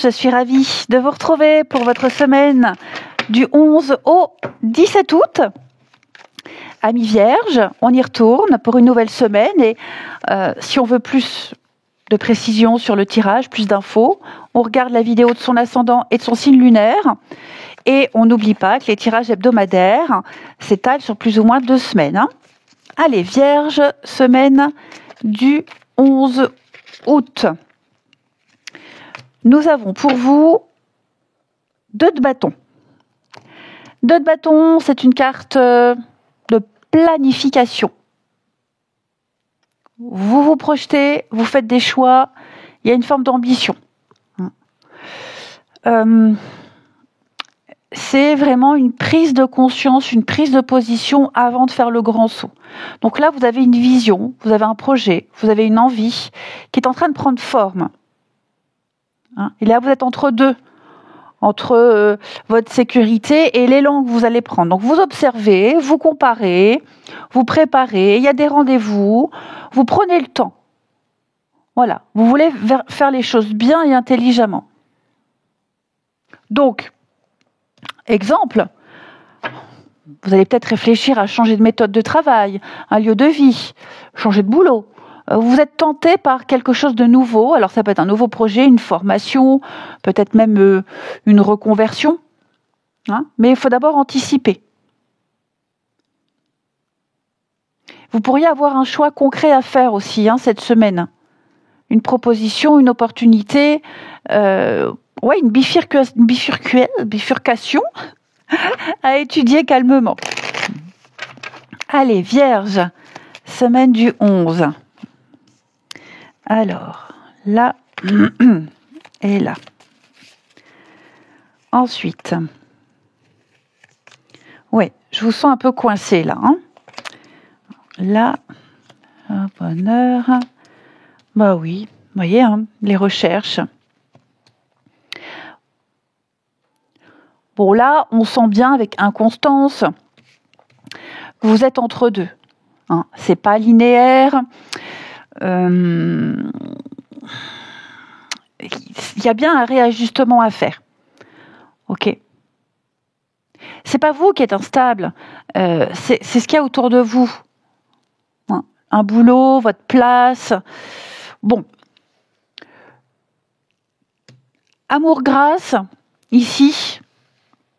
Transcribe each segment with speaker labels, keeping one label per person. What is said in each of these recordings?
Speaker 1: je suis ravie de vous retrouver pour votre semaine du 11 au 17 août. Amis vierges, on y retourne pour une nouvelle semaine et si on veut plus de précision sur le tirage, plus d'infos, on regarde la vidéo de son ascendant et de son signe lunaire et on n'oublie pas que les tirages hebdomadaires s'étalent sur plus ou moins 2 semaines. Allez, vierge, semaine du 11 août. Nous avons pour vous 2 de bâton. 2 de bâton, c'est une carte de planification. Vous vous projetez, vous faites des choix, il y a une forme d'ambition. C'est vraiment une prise de conscience, une prise de position avant de faire le grand saut. Donc là, vous avez une vision, vous avez un projet, vous avez une envie qui est en train de prendre forme. Et là, vous êtes entre deux, entre votre sécurité et l'élan que vous allez prendre. Donc, vous observez, vous comparez, vous préparez, il y a des rendez-vous, vous prenez le temps. Voilà, vous voulez faire les choses bien et intelligemment. Donc, exemple, vous allez peut-être réfléchir à changer de méthode de travail, un lieu de vie, changer de boulot. Vous êtes tenté par quelque chose de nouveau, alors ça peut être un nouveau projet, une formation, peut-être même une reconversion, mais il faut d'abord anticiper. Vous pourriez avoir un choix concret à faire aussi cette semaine. Une proposition, une opportunité, une bifurcation à étudier calmement. Allez, Vierge, semaine du 11. Alors, là et là. Ensuite, je vous sens un peu coincé là. Là, bonheur. Bah oui, vous voyez, les recherches. Bon, là, on sent bien avec inconstance que vous êtes entre deux. C'est pas linéaire. Il y a bien un réajustement à faire. Ok. C'est pas vous qui êtes instable, c'est ce qu'il y a autour de vous. Un boulot, votre place. Bon. Amour-grâce, ici,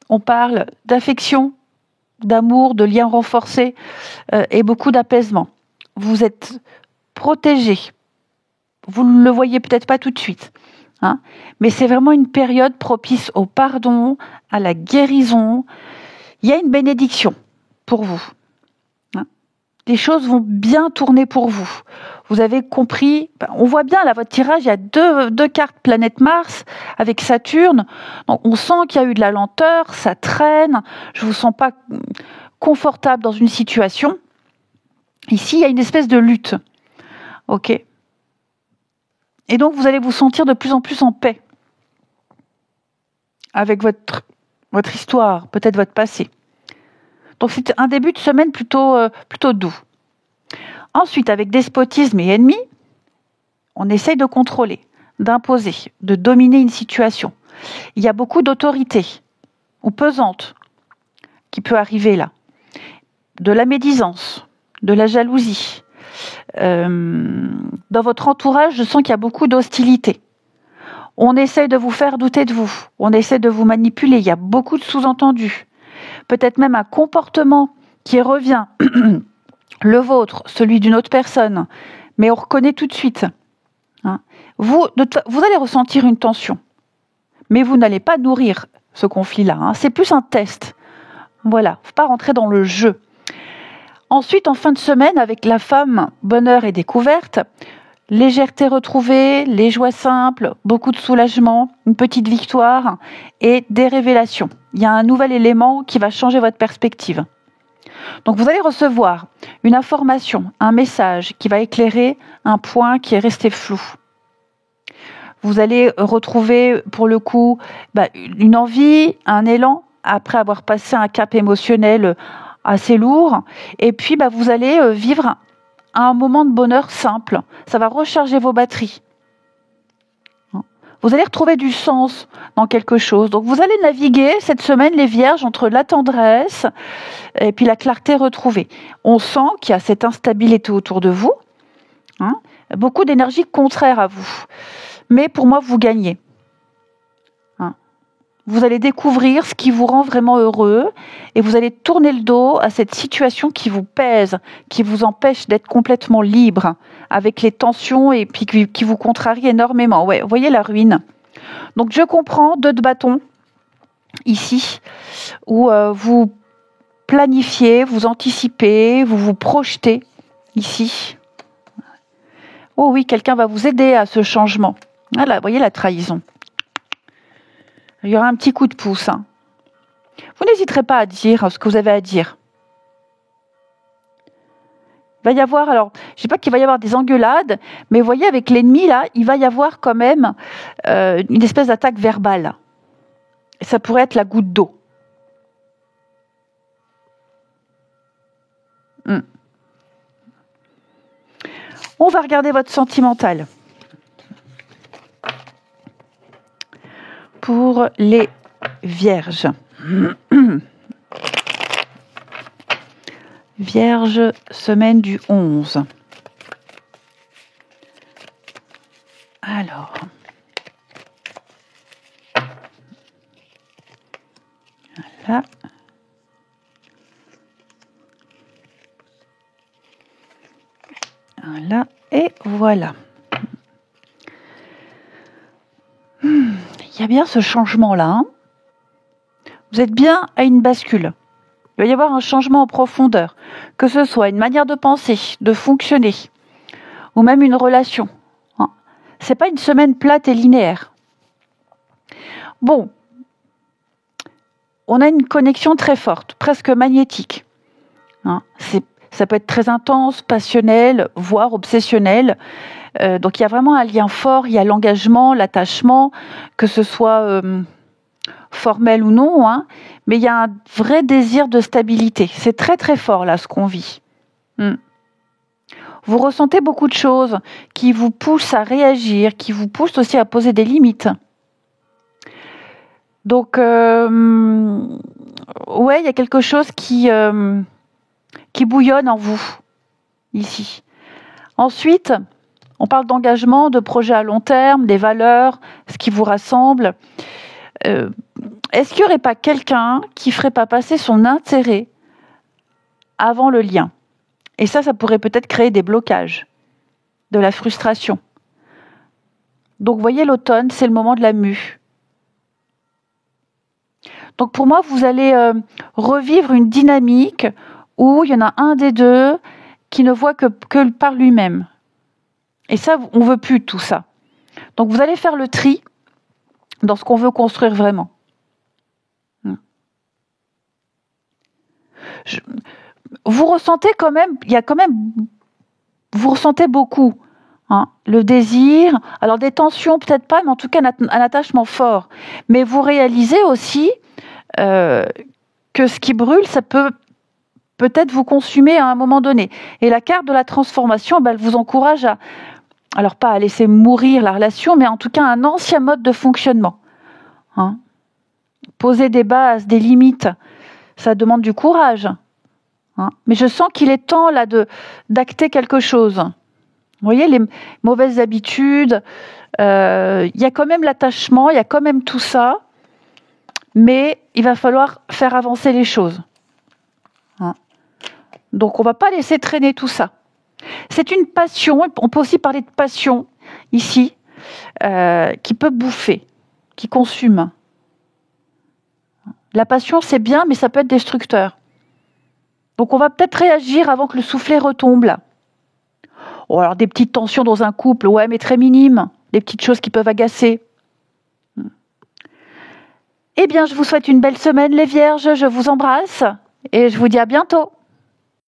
Speaker 1: on parle d'affection, d'amour, de liens renforcés et beaucoup d'apaisement. Vous êtes protégé. Vous ne le voyez peut-être pas tout de suite. Mais c'est vraiment une période propice au pardon, à la guérison. Il y a une bénédiction pour vous. Les choses vont bien tourner pour vous. Vous avez compris, on voit bien là, votre tirage, il y a deux cartes planète Mars avec Saturne. Donc on sent qu'il y a eu de la lenteur, ça traîne, je ne vous sens pas confortable dans une situation. Ici, il y a une espèce de lutte. Ok. Et donc, vous allez vous sentir de plus en plus en paix avec votre histoire, peut-être votre passé. Donc, c'est un début de semaine plutôt doux. Ensuite, avec despotisme et ennemi, on essaye de contrôler, d'imposer, de dominer une situation. Il y a beaucoup d'autorité ou pesante qui peut arriver là. De la médisance, de la jalousie. Dans votre entourage, je sens qu'il y a beaucoup d'hostilité. On essaie de vous faire douter de vous. On essaie de vous manipuler. Il y a beaucoup de sous-entendus. Peut-être même un comportement qui revient, le vôtre, celui d'une autre personne, mais on reconnaît tout de suite. Vous allez ressentir une tension, mais vous n'allez pas nourrir ce conflit-là. C'est plus un test. Voilà, il ne faut pas rentrer dans le jeu. Ensuite, en fin de semaine, avec la femme, bonheur et découverte, légèreté retrouvée, les joies simples, beaucoup de soulagement, une petite victoire et des révélations. Il y a un nouvel élément qui va changer votre perspective. Donc vous allez recevoir une information, un message qui va éclairer un point qui est resté flou. Vous allez retrouver pour le coup une envie, un élan après avoir passé un cap émotionnel assez lourd. Et puis vous allez vivre un moment de bonheur simple. Ça va recharger vos batteries. Vous allez retrouver du sens dans quelque chose. Donc vous allez naviguer cette semaine, les Vierges, entre la tendresse et puis la clarté retrouvée. On sent qu'il y a cette instabilité autour de vous, hein, beaucoup d'énergie contraire à vous. Mais pour moi, vous gagnez. Vous allez découvrir ce qui vous rend vraiment heureux et vous allez tourner le dos à cette situation qui vous pèse, qui vous empêche d'être complètement libre, avec les tensions et puis qui vous contrarie énormément. Ouais, vous voyez la ruine. Donc je comprends 2 de bâton ici, où vous planifiez, vous anticipez, vous vous projetez ici. Oh oui, quelqu'un va vous aider à ce changement. Voilà, vous voyez la trahison. Il y aura un petit coup de pouce. Vous n'hésiterez pas à dire ce que vous avez à dire. Il va y avoir, alors, je ne sais pas qu'il va y avoir des engueulades, mais vous voyez, avec l'ennemi, là, il va y avoir quand même une espèce d'attaque verbale. Et ça pourrait être la goutte d'eau. On va regarder votre sentimental. Pour les Vierges. Vierge, semaine du 11. Alors. Voilà. Voilà. Et voilà. Il y a bien ce changement-là. Hein. Vous êtes bien à une bascule. Il va y avoir un changement en profondeur, que ce soit une manière de penser, de fonctionner, ou même une relation. Hein. C'est pas une semaine plate et linéaire. Bon, on a une connexion très forte, presque magnétique. Hein. Ça peut être très intense, passionnel, voire obsessionnel. Donc il y a vraiment un lien fort, il y a l'engagement, l'attachement, que ce soit formel ou non, hein, mais il y a un vrai désir de stabilité. C'est très très fort là ce qu'on vit. Vous ressentez beaucoup de choses qui vous poussent à réagir, qui vous poussent aussi à poser des limites. Donc ouais, il y a quelque chose qui bouillonne en vous ici. Ensuite, on parle d'engagement, de projets à long terme, des valeurs, ce qui vous rassemble. Est-ce qu'il n'y aurait pas quelqu'un qui ne ferait pas passer son intérêt avant le lien ? Et ça pourrait peut-être créer des blocages, de la frustration. Donc, vous voyez, l'automne, c'est le moment de la mue. Donc, pour moi, vous allez revivre une dynamique où il y en a un des deux qui ne voit que par lui-même. Et ça, on ne veut plus tout ça. Donc, vous allez faire le tri dans ce qu'on veut construire vraiment. Vous ressentez quand même, vous ressentez beaucoup, hein, le désir, alors des tensions peut-être pas, mais en tout cas un attachement fort. Mais vous réalisez aussi que ce qui brûle, ça peut peut-être vous consumer à un moment donné. Et la carte de la transformation, elle vous encourage à, alors pas à laisser mourir la relation, mais en tout cas un ancien mode de fonctionnement. Hein. Poser des bases, des limites, ça demande du courage. Hein. Mais je sens qu'il est temps là d'acter quelque chose. Vous voyez, les mauvaises habitudes, il y a quand même l'attachement, il y a quand même tout ça, mais il va falloir faire avancer les choses. Hein. Donc on ne va pas laisser traîner tout ça. C'est une passion, on peut aussi parler de passion ici, qui peut bouffer, qui consume. La passion, c'est bien, mais ça peut être destructeur. Donc on va peut-être réagir avant que le soufflet retombe là. Oh, alors des petites tensions dans un couple, ouais, mais très minimes, des petites choses qui peuvent agacer. Eh bien, je vous souhaite une belle semaine les Vierges, je vous embrasse et je vous dis à bientôt.